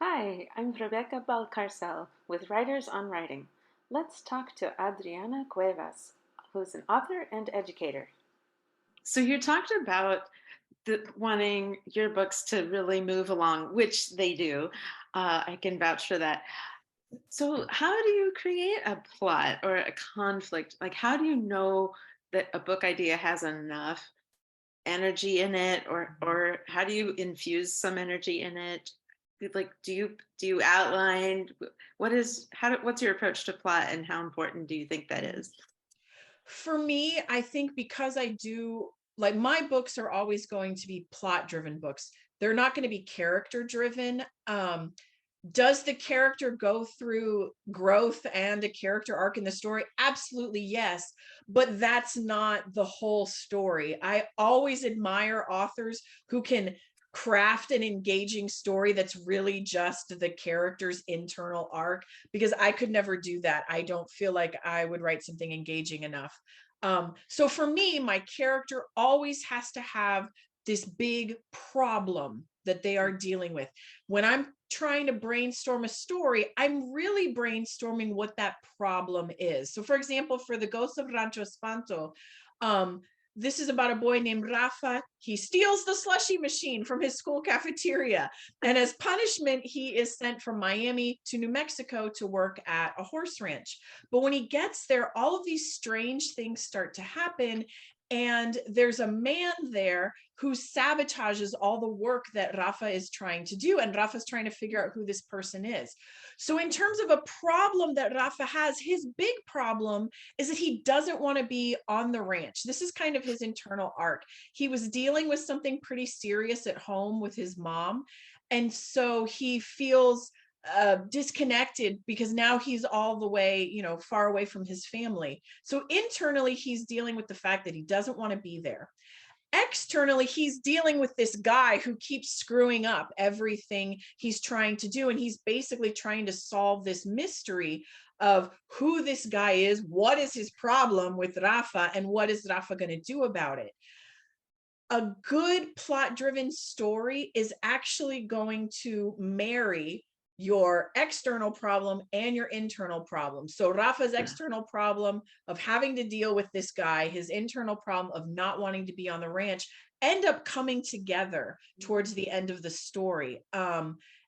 Hi, I'm Rebecca Balcárcel with Writers on Writing. Let's talk to Adrianna Cuevas, who's an author and educator. So you talked about wanting your books to really move along, which they do. I can vouch for that. So how do you create a plot or a conflict? Like, how do you know that a book idea has enough energy in it, or how do you infuse some energy in it? Like, do you outline what's your approach to plot, and how important do you think that is? For me, I think because I do like my books are always going to be plot driven books. They're not going to be character driven. Does the character go through growth and a character arc in the story? Absolutely, yes. But that's not the whole story. I always admire authors who can craft an engaging story that's really just the character's internal arc, because I could never do that. I don't feel like I would write something engaging enough. So for me, my character always has to have this big problem that they are dealing with. When I'm trying to brainstorm a story, I'm really brainstorming what that problem is. So, for example, for The Ghost of Rancho Espanto, um, this is about a boy named Rafa. He steals the slushy machine from his school cafeteria. And as punishment, he is sent from Miami to New Mexico to work at a horse ranch. But when he gets there, all of these strange things start to happen. And there's a man there who sabotages all the work that Rafa is trying to do. And Rafa's trying to figure out who this person is. So, in terms of a problem that Rafa has, his big problem is that he doesn't want to be on the ranch. This is kind of his internal arc. He was dealing with something pretty serious at home with his mom. And so he feels disconnected because now he's all the way, far away from his family. So internally, he's dealing with the fact that he doesn't want to be there. Externally, he's dealing with this guy who keeps screwing up everything he's trying to do. And he's basically trying to solve this mystery of who this guy is, what is his problem with Rafa, and what is Rafa going to do about it. A good plot driven story is actually going to marry your external problem and your internal problem. So Rafa's external problem of having to deal with this guy, his internal problem of not wanting to be on the ranch, end up coming together towards the end of the story.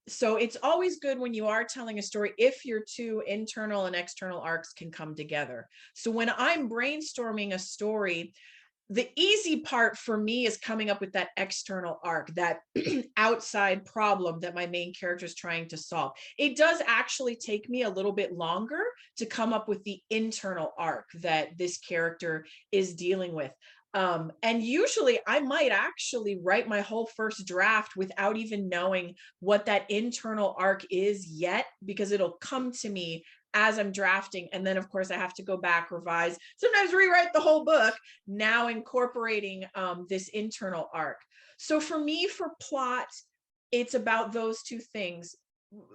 So it's always good when you are telling a story if your two internal and external arcs can come together. So when I'm brainstorming a story, the easy part for me is coming up with that external arc, that outside problem that my main character is trying to solve. It does actually take me a little bit longer to come up with the internal arc that this character is dealing with. And usually I might actually write my whole first draft without even knowing what that internal arc is yet, because it'll come to me as I'm drafting. And then, of course, I have to go back, revise, sometimes rewrite the whole book, now incorporating this internal arc. So for me, for plot, it's about those two things,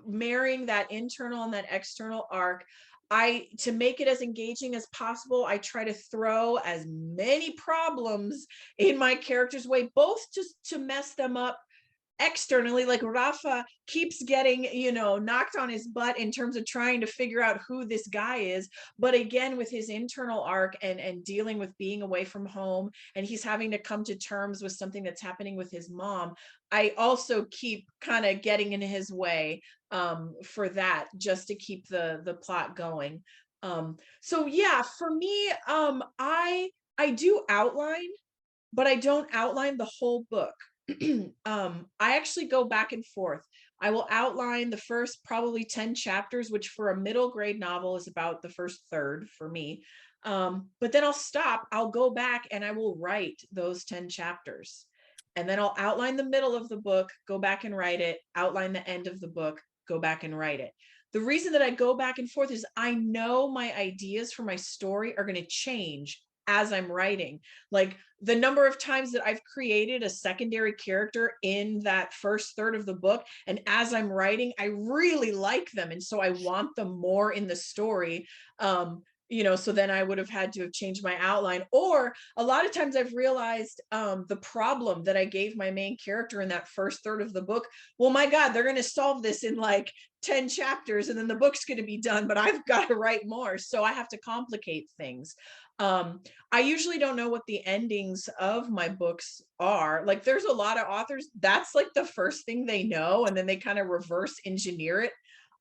marrying that internal and that external arc. To make it as engaging as possible, I try to throw as many problems in my character's way, both just to mess them up externally. Like Rafa keeps getting, knocked on his butt in terms of trying to figure out who this guy is. But again, with his internal arc and dealing with being away from home, and he's having to come to terms with something that's happening with his mom, I also keep kind of getting in his way for that, just to keep the plot going. So yeah, for me, I do outline, but I don't outline the whole book. I actually go back and forth. I will outline the first probably 10 chapters, which for a middle grade novel is about the first third for me. But then I'll stop, I'll go back and I will write those 10 chapters. And then I'll outline the middle of the book, go back and write it, outline the end of the book, go back and write it. The reason that I go back and forth is I know my ideas for my story are going to change as I'm writing. Like the number of times that I've created a secondary character in that first third of the book, and as I'm writing, I really like them. And so I want them more in the story. So then I would have had to have changed my outline. Or a lot of times I've realized the problem that I gave my main character in that first third of the book. Well, my God, they're going to solve this in like 10 chapters and then the book's going to be done, but I've got to write more. So I have to complicate things. I usually don't know what the endings of my books are. Like there's a lot of authors, that's like the first thing they know, and then they kind of reverse engineer it.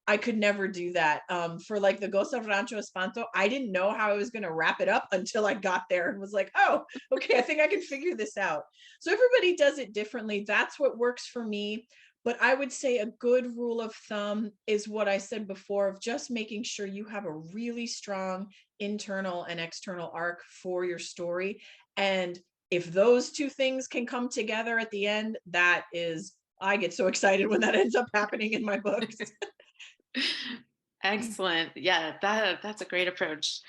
I could never do that. For like the Ghost of Rancho Espanto, I didn't know how I was going to wrap it up until I got there and was like, oh, okay, I think I can figure this out. So everybody does it differently. That's what works for me. But I would say a good rule of thumb is what I said before, of just making sure you have a really strong internal and external arc for your story. And if those two things can come together at the end, that is, I get so excited when that ends up happening in my books. Excellent. Yeah, that's a great approach.